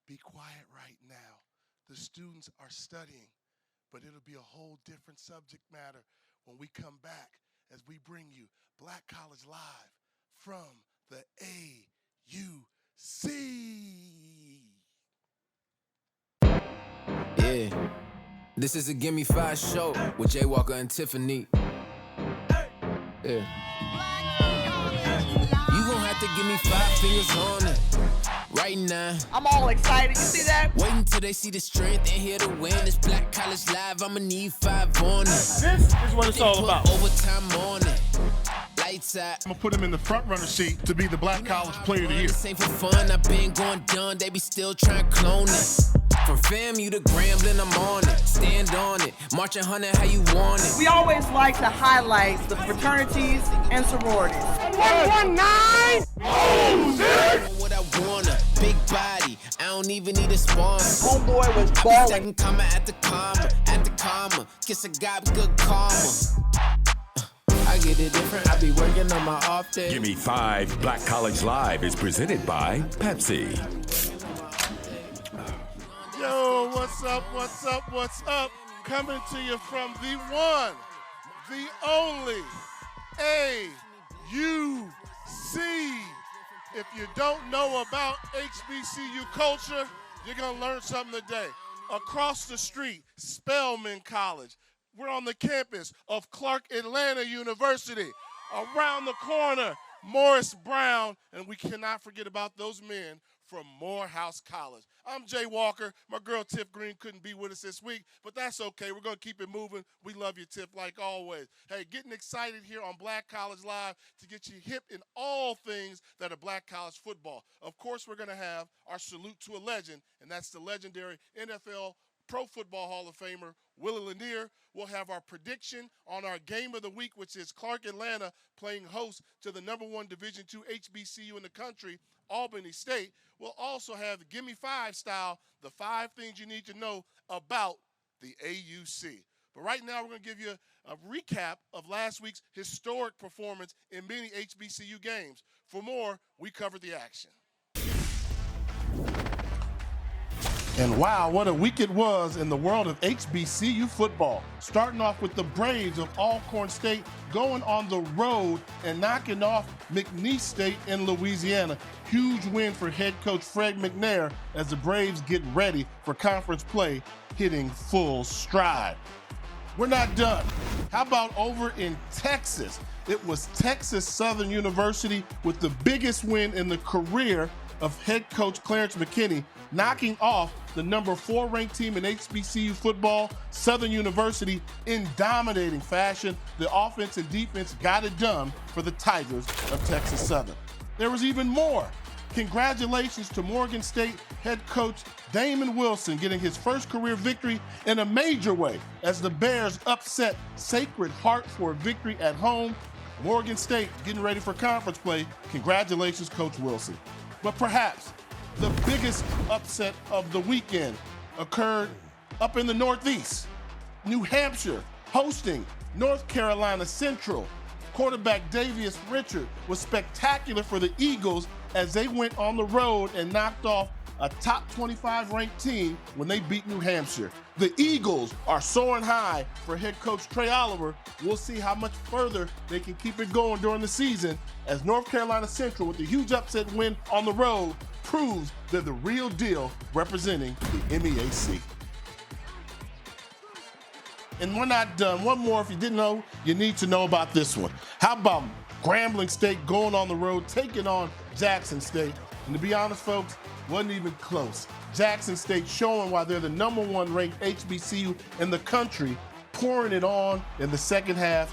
be quiet right now. The students are studying, but it'll be a whole different subject matter when we come back as we bring you Black College Live from the AUC. Yeah, this is a Gimme Five show with Jay Walker and Tiffany. Yeah. You gon' have to give me 5 fingers on it right now. I'm all excited. You see that? Wait until they see the strength and hear the win. It's Black College Live. I'ma need 5 on it. This is what it's all about. Overtime on it. Lights out. I'm gonna put him in the front runner seat to be the Black College Player of the Year. This ain't for fun. I've been going done. They be still trying to clone it. From FAMU to Grambling, I'm on it. Stand on it. Marching 100 how you want it. We always like to highlight the fraternities and sororities. 119! What I wanna, big body. I don't even need a sponsor. Homeboy was I be balling. stacking comma at the comma. Kiss a guy with good karma. I get it different. I be working on my off day. Gimme Five Black College Live is presented by Pepsi. Yo, what's up, what's up, what's up? Coming to you from the one, the only AUC. If you don't know about HBCU culture, you're going to learn something today. Across the street, Spelman College. We're on the campus of Clark Atlanta University. Around the corner, Morris Brown, and we cannot forget about those men from Morehouse College. I'm Jay Walker. My girl Tiff Green couldn't be with us this week, but that's okay. We're going to keep it moving. We love you, Tiff, like always. Hey, getting excited here on Black College Live to get you hip in all things that are Black college football. Of course, we're going to have our salute to a legend, and that's the legendary NFL Pro Football Hall of Famer, Willie Lanier. We'll have our prediction on our game of the week, which is Clark Atlanta playing host to the #1 Division II HBCU in the country, Albany State. We'll also have Gimme Five style, the 5 things you need to know about the AUC. But right now, we're going to give you a recap of last week's historic performance in many HBCU games. For more, we covered the action. And wow, what a week it was in the world of HBCU football. Starting off with the Braves of Alcorn State going on the road and knocking off McNeese State in Louisiana. Huge win for head coach Fred McNair as the Braves get ready for conference play, hitting full stride. We're not done. How about over in Texas? It was Texas Southern University with the biggest win in the career of head coach Clarence McKinney, knocking off the #4 ranked team in HBCU football, Southern University, in dominating fashion. The offense and defense got it done for the Tigers of Texas Southern. There was even more. Congratulations to Morgan State head coach Damon Wilson getting his first career victory in a major way as the Bears upset Sacred Heart for a victory at home. Morgan State getting ready for conference play. Congratulations, Coach Wilson. But perhaps the biggest upset of the weekend occurred up in the Northeast. New Hampshire hosting North Carolina Central. Quarterback Davius Richard was spectacular for the Eagles as they went on the road and knocked off a top 25 ranked team when they beat New Hampshire. The Eagles are soaring high for head coach Trey Oliver. We'll see how much further they can keep it going during the season as North Carolina Central, with a huge upset win on the road, proves they're the real deal representing the MEAC. And we're not done. One more, if you didn't know, you need to know about this one. How about Grambling State going on the road, taking on Jackson State? And to be honest, folks, wasn't even close. Jackson State showing why they're the #1 ranked HBCU in the country, pouring it on in the second half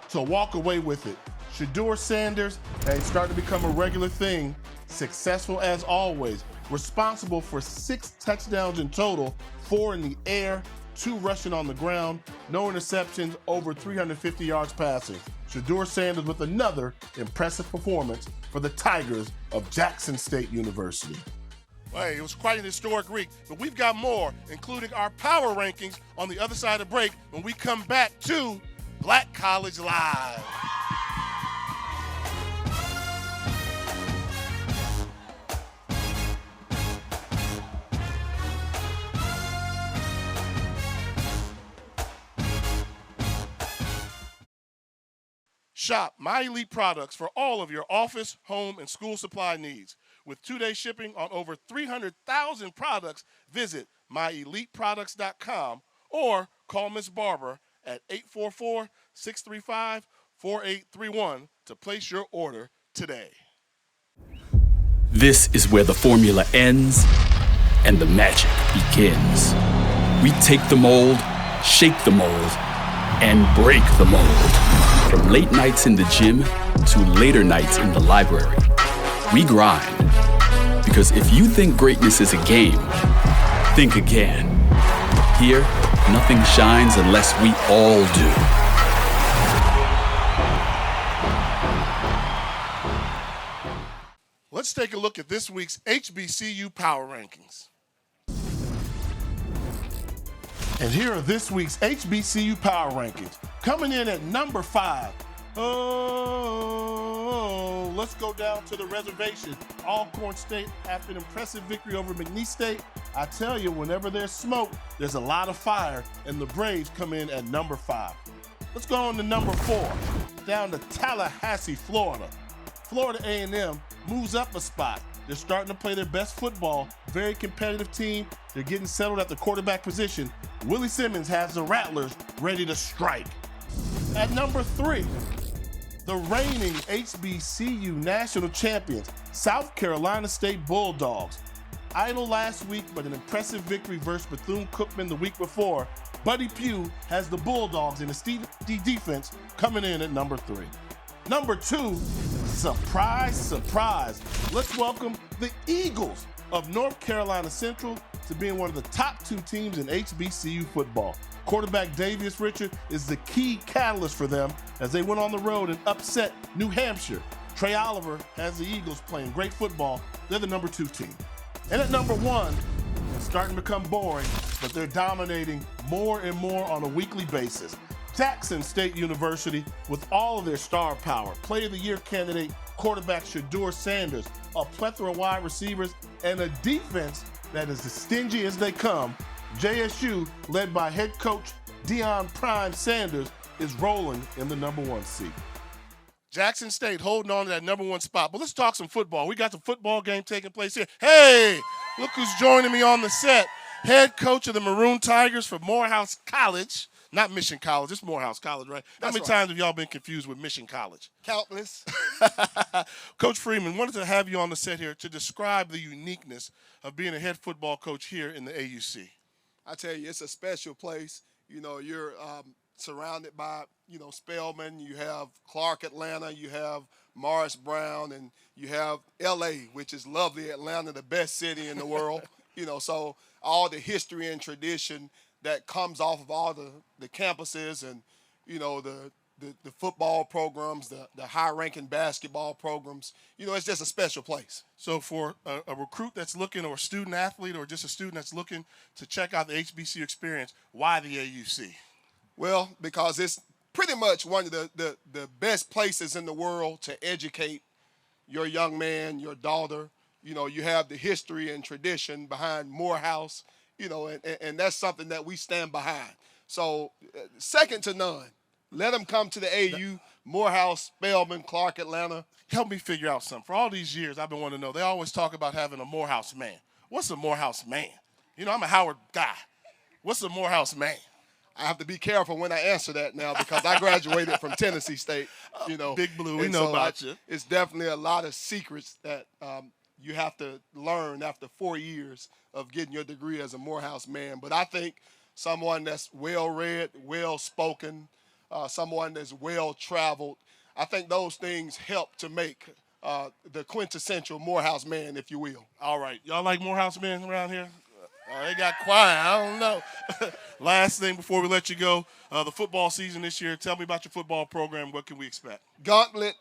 to walk away with it. Shedeur Sanders, starting to become a regular thing, successful as always, responsible for 6 touchdowns in total, 4 in the air, 2 rushing on the ground, no interceptions, over 350 yards passing. Shedeur Sanders with another impressive performance for the Tigers of Jackson State University. Hey, it was quite an historic week, but we've got more, including our power rankings on the other side of break when we come back to Black College Live. Shop My Elite products for all of your office, home, and school supply needs. With 2-day shipping on over 300,000 products, visit myeliteproducts.com or call Miss Barber at 844-635-4831 to place your order today. This is where the formula ends and the magic begins. We take the mold, shake the mold, and break the mold. From late nights in the gym to later nights in the library, we grind. Because if you think greatness is a game, think again. Here, nothing shines unless we all do. Let's take a look at this week's HBCU Power Rankings. And here are this week's HBCU Power Rankings. Coming in at number 5. Oh, let's go down to the reservation. Alcorn State, after an impressive victory over McNeese State. I tell you, whenever there's smoke, there's a lot of fire, and the Braves come in at number 5. Let's go on to number 4, down to Tallahassee, Florida. Florida A&M moves up a spot. They're starting to play their best football. Very competitive team. They're getting settled at the quarterback position. Willie Simmons has the Rattlers ready to strike. At number 3, the reigning HBCU national champions, South Carolina State Bulldogs. Idle last week, but an impressive victory versus Bethune-Cookman the week before. Buddy Pugh has the Bulldogs in the Steve D defense coming in at number 3. Number 2, surprise, surprise. Let's welcome the Eagles of North Carolina Central to being one of the top 2 teams in HBCU football. Quarterback Davius Richard is the key catalyst for them as they went on the road and upset New Hampshire. Trey Oliver has the Eagles playing great football. They're the number 2 team. And at number 1, it's starting to become boring, but they're dominating more and more on a weekly basis. Jackson State University, with all of their star power, Player of the Year candidate quarterback Shedeur Sanders, a plethora of wide receivers, and a defense that is as stingy as they come. JSU, led by head coach Deion Prime Sanders, is rolling in the number 1 seat. Jackson State holding on to that number 1 spot. But let's talk some football. We got the football game taking place here. Hey, look who's joining me on the set. Head coach of the Maroon Tigers for Morehouse College. Not Mission College, it's Morehouse College, right? How many times have y'all been confused with Mission College? Countless. Coach Freeman, wanted to have you on the set here to describe the uniqueness of being a head football coach here in the AUC. I tell you, it's a special place. You know, you're surrounded by, Spelman, you have Clark, Atlanta, you have Morris Brown, and you have LA, which is lovely Atlanta, the best city in the world. So all the history and tradition that comes off of all the campuses and, the football programs, the high-ranking basketball programs. It's just a special place. So for a recruit that's looking, or a student athlete, or just a student that's looking to check out the HBCU experience, why the AUC? Well, because it's pretty much one of the best places in the world to educate your young man, your daughter. You have the history and tradition behind Morehouse. And that's something that we stand behind. So, second to none. Let them come to the AU, Morehouse, Spelman, Clark, Atlanta. Help me figure out something. For all these years, I've been wanting to know. They always talk about having a Morehouse man. What's a Morehouse man? I'm a Howard guy. What's a Morehouse man? I have to be careful when I answer that now because I graduated from Tennessee State. Big Blue, we know about you. It's definitely a lot of secrets that you have to learn after 4 years of getting your degree as a Morehouse man. But I think someone that's well-read, well-spoken, someone that's well-traveled, I think those things help to make the quintessential Morehouse man, if you will. All right. Y'all like Morehouse men around here? They got quiet. I don't know. Last thing before we let you go, the football season this year. Tell me about your football program. What can we expect? Gauntlet.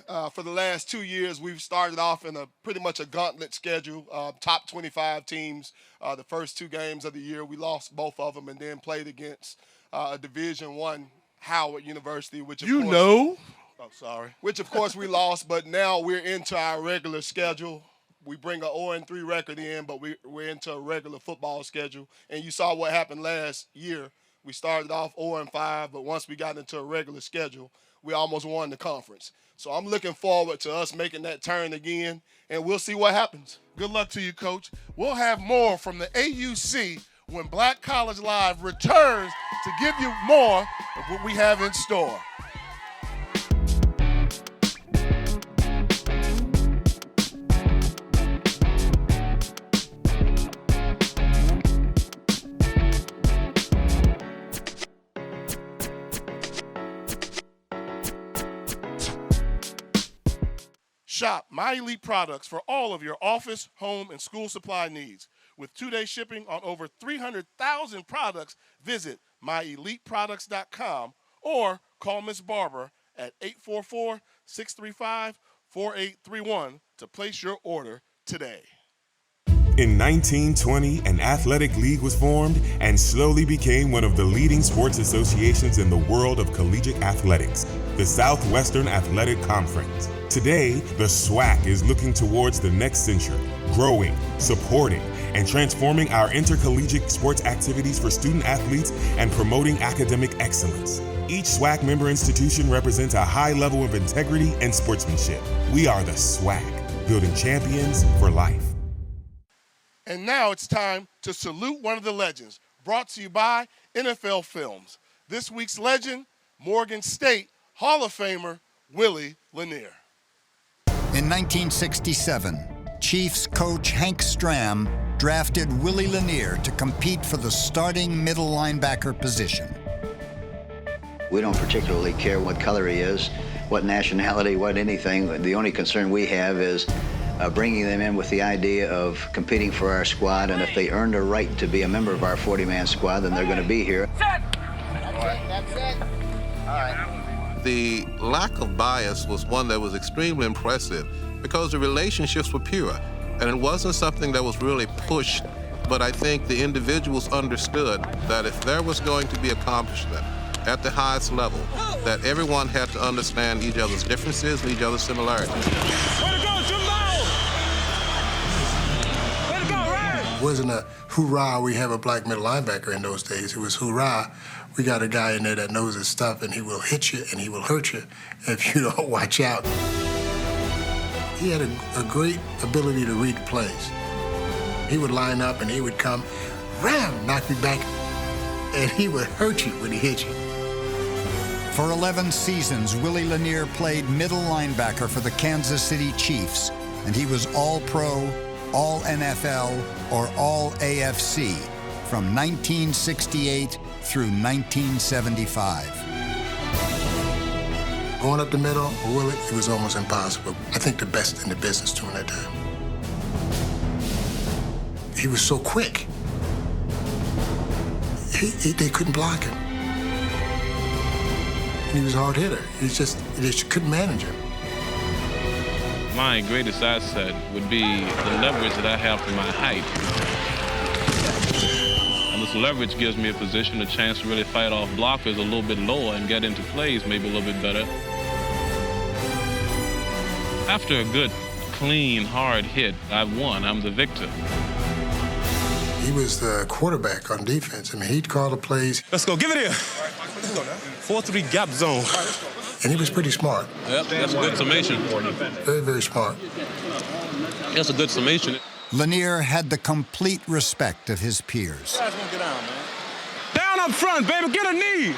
For the last 2 years, we've started off in pretty much a gauntlet schedule. Top 25 teams. The first 2 games of the year, we lost both of them and then played against a Division I Howard University, which of course, Oh, sorry. Which of course we lost, but now we're into our regular schedule. We bring an 0-3 record in, but we're into a regular football schedule. And you saw what happened last year. We started off 0-5, but once we got into a regular schedule, we almost won the conference. So I'm looking forward to us making that turn again, and we'll see what happens. Good luck to you, Coach. We'll have more from the AUC when Black College Live returns to give you more of what we have in store. Shop My Elite products for all of your office, home, and school supply needs. With 2-day shipping on over 300,000 products, visit myeliteproducts.com or call Miss Barber at 844-635-4831 to place your order today. In 1920, an athletic league was formed and slowly became one of the leading sports associations in the world of collegiate athletics, the Southwestern Athletic Conference. Today, the SWAC is looking towards the next century, growing, supporting, and transforming our intercollegiate sports activities for student athletes and promoting academic excellence. Each SWAC member institution represents a high level of integrity and sportsmanship. We are the SWAC, building champions for life. And now it's time to salute one of the legends, brought to you by NFL Films. This week's legend, Morgan State Hall of Famer, Willie Lanier. In 1967, Chiefs coach Hank Stram drafted Willie Lanier to compete for the starting middle linebacker position. We don't particularly care what color he is, what nationality, what anything. The only concern we have is bringing them in with the idea of competing for our squad, and if they earned a right to be a member of our 40-man squad, then they're going to be here. That's it. All right. The lack of bias was one that was extremely impressive because the relationships were pure, and it wasn't something that was really pushed, but I think the individuals understood that if there was going to be accomplishment at the highest level, that everyone had to understand each other's differences and each other's similarities. It wasn't a hoorah, we have a black middle linebacker in those days. It was hoorah, we got a guy in there that knows his stuff, and he will hit you and he will hurt you if you don't watch out. He had a great ability to read plays. He would line up and he would come, ram, knock me back, and he would hurt you when he hit you. For 11 seasons, Willie Lanier played middle linebacker for the Kansas City Chiefs, and he was All-Pro, All-NFL, or All-AFC from 1968 through 1975. Going up the middle, Willie, it was almost impossible. I think the best in the business during that time. He was so quick. They couldn't block him. And he was a hard hitter. They just couldn't manage him. My greatest asset would be the leverage that I have from my height. And this leverage gives me a position, a chance to really fight off blockers a little bit lower and get into plays maybe a little bit better. After a good, clean, hard hit, I've won. I'm the victor. He was the quarterback on defense. I mean, he'd call the plays. Let's go. Give it here. 4-3 gap zone. And he was pretty smart. Yep, that's a good summation. Very, very smart. That's a good summation. Lanier had the complete respect of his peers. Guys gonna get down, man. Down up front, baby. Get a knee.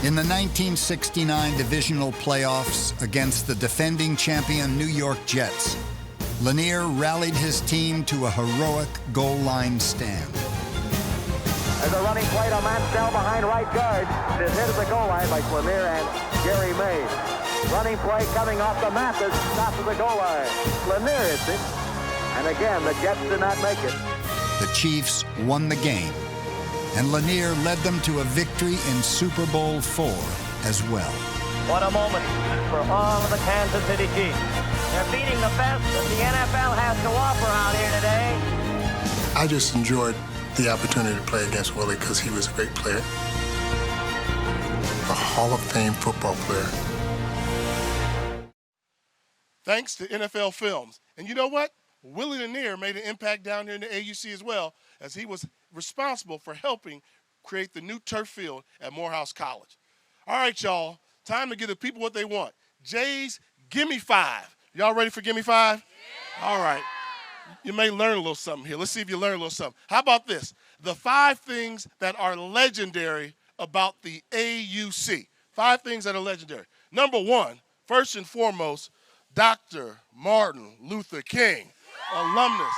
In the 1969 divisional playoffs against the defending champion New York Jets, Lanier rallied his team to a heroic goal line stand. There's a running play to Matt Stell behind right guard. It is hit at the goal line by Lanier and Gary Mays. Running play coming off the Mathis, top of the goal line. Lanier hits it, and again, the Jets did not make it. The Chiefs won the game, and Lanier led them to a victory in Super Bowl IV as well. What a moment for all of the Kansas City Chiefs. They're beating the best that the NFL has to offer out here today. I just enjoyed the opportunity to play against Willie because he was a great player. A Hall of Fame football player. Thanks to NFL Films. And you know what? Willie Lanier made an impact down here in the AUC as well, as he was responsible for helping create the new turf field at Morehouse College. All right, y'all, time to give the people what they want. Jay's Gimme Five. Y'all ready for Gimme Five? Yeah. All right. You may learn a little something here. Let's see if you learn a little something. How about this? The 5 things that are legendary about the AUC. 5 things that are legendary. Number 1, first and foremost, Dr. Martin Luther King, alumnus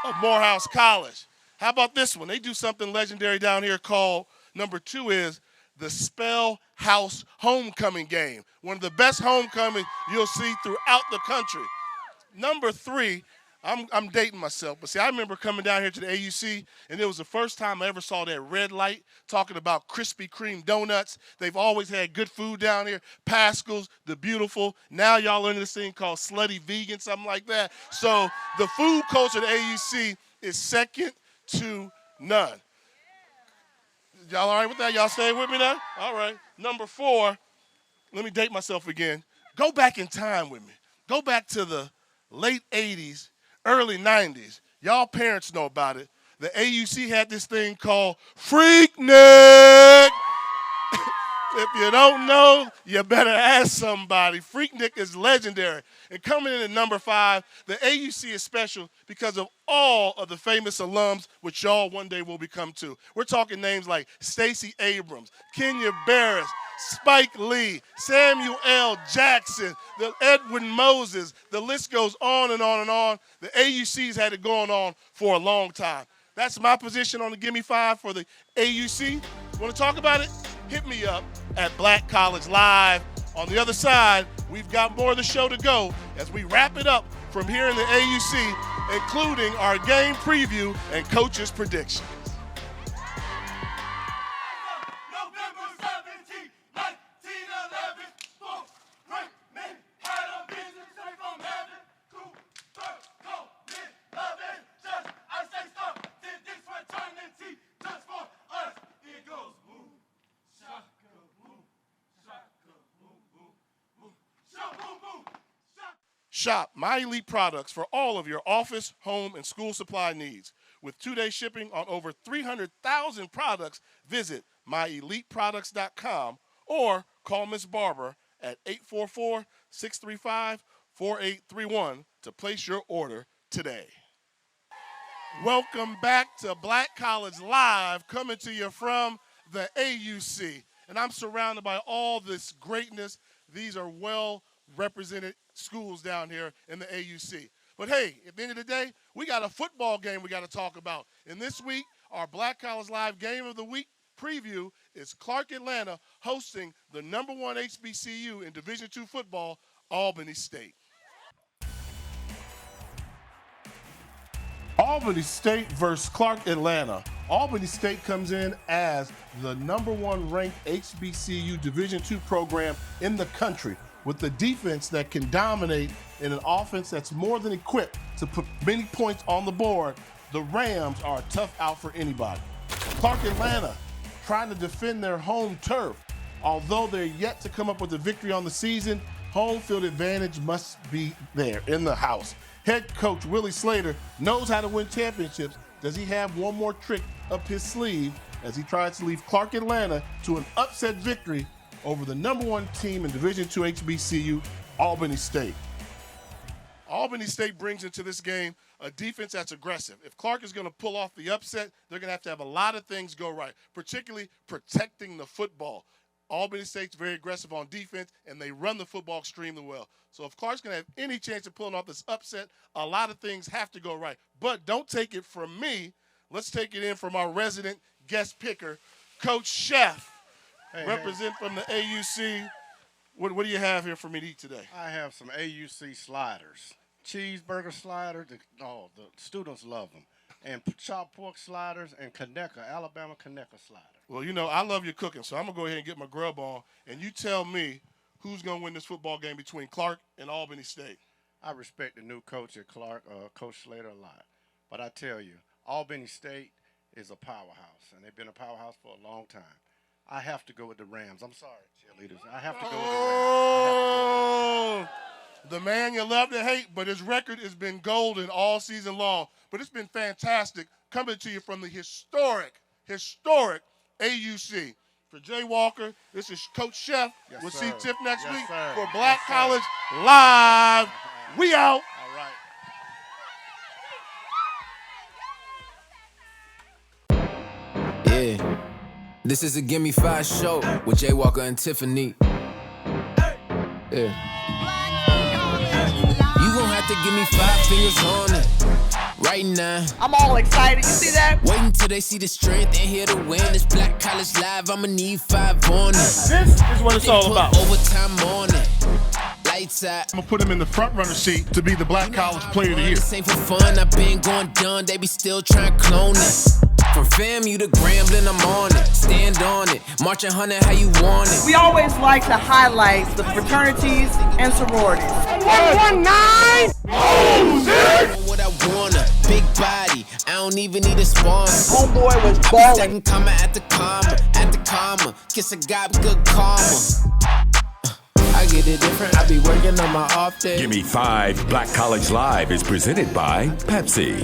of Morehouse College. How about this one? They do something legendary down here called, number 2 is the Spell House Homecoming Game. One of the best homecomings you'll see throughout the country. Number 3, I'm dating myself, but see, I remember coming down here to the AUC, and it was the first time I ever saw that red light talking about Krispy Kreme donuts. They've always had good food down here. Pascal's, the Beautiful. Now y'all learning this thing called Slutty Vegan, something like that. So the food culture at the AUC is second to none. Y'all all right with that? Y'all staying with me now? All right. Number 4, let me date myself again. Go back in time with me. Go back to the late 80s, early 90s. Y'all parents know about it. The AUC had this thing called Freaknik. If you don't know, you better ask somebody. Freaknik is legendary. And coming in at number 5, the AUC is special because of all of the famous alums, which y'all one day will become too. We're talking names like Stacey Abrams, Kenya Barris, Spike Lee, Samuel L. Jackson, the Edwin Moses. The list goes on and on and on. The AUC's had it going on for a long time. That's my position on the Gimme Five for the AUC. Want to talk about it? Hit me up at Black College Live. On the other side, we've got more of the show to go as we wrap it up from here in the AUC, including our game preview and coaches' predictions. Shop My Elite products for all of your office, home, and school supply needs. With 2-day shipping on over 300,000 products, visit myeliteproducts.com or call Miss Barber at 844-635-4831 to place your order today. Welcome back to Black College Live, coming to you from the AUC. And I'm surrounded by all this greatness. These are well-represented schools down here in the AUC. But hey, at the end of the day, we got a football game we got to talk about. And this week, our Black College Live Game of the Week preview is Clark Atlanta hosting the number 1 HBCU in Division II football, Albany State. Albany State versus Clark Atlanta. Albany State comes in as the number 1 ranked HBCU Division II program in the country, with the defense that can dominate in an offense that's more than equipped to put many points on the board. The Rams are a tough out for anybody. Clark Atlanta trying to defend their home turf. Although they're yet to come up with a victory on the season, home field advantage must be there in the house. Head coach Willie knows how to win championships. Does he have one more trick up his sleeve as he tries to lead Clark Atlanta to an upset victory over the number 1 team in Division II HBCU, Albany State? Albany State brings into this game a defense that's aggressive. If Clark is going to pull off the upset, they're going to have a lot of things go right, particularly protecting the football. Albany State's very aggressive on defense, and they run the football extremely well. So if Clark's going to have any chance of pulling off this upset, a lot of things have to go right. But don't take it from me. Let's take it in from our resident guest picker, Coach Chef. Represent from the AUC. What do you have here for me to eat today? I have some AUC sliders. Cheeseburger sliders. The students love them. And chopped pork sliders and Alabama Conecuh sliders. Well, you know, I love your cooking, so I'm going to go ahead and get my grub on. And you tell me who's going to win this football game between Clark and Albany State. I respect the new coach at Clark, Coach Slater, a lot. But I tell you, Albany State is a powerhouse, and they've been a powerhouse for a long time. I have to go with the Rams. I'm sorry, cheerleaders. I have to go with the Rams. The man you love to hate, but his record has been golden all season long. But it's been fantastic coming to you from the historic AUC. For Jay Walker, this is Coach Chef. Yes, we'll sir. see Tiff next Yes, week sir. for Black Yes, sir. College Live. We out. All right. Yeah. This is a Gimme Five show with Jay Walker and Tiffany. Yeah. You gon' have to give me 5 fingers on it. Right now, I'm all excited. You see that? wait until they see the strength and hear the win. This Black College Live, I'ma need 5 on it. This is what it's They all put about. Overtime on it. Lights out. I'm gonna put him in the front runner seat to be the Black College Player of the Year. This ain't for fun, I've been going done, they be still trying to clone it. From FAMU to Grambling, I'm on it. Stand on it, marching 100 how you want it. We always like to highlight the fraternities and sororities. 119! Oh, what I wanna, big body, I don't even need a sponsor. Homeboy was I balling. be stacking comma at the comma, kiss a guy with good karma. I get it different, I be working on my off day. Gimme 5 Black College Live is presented by Pepsi.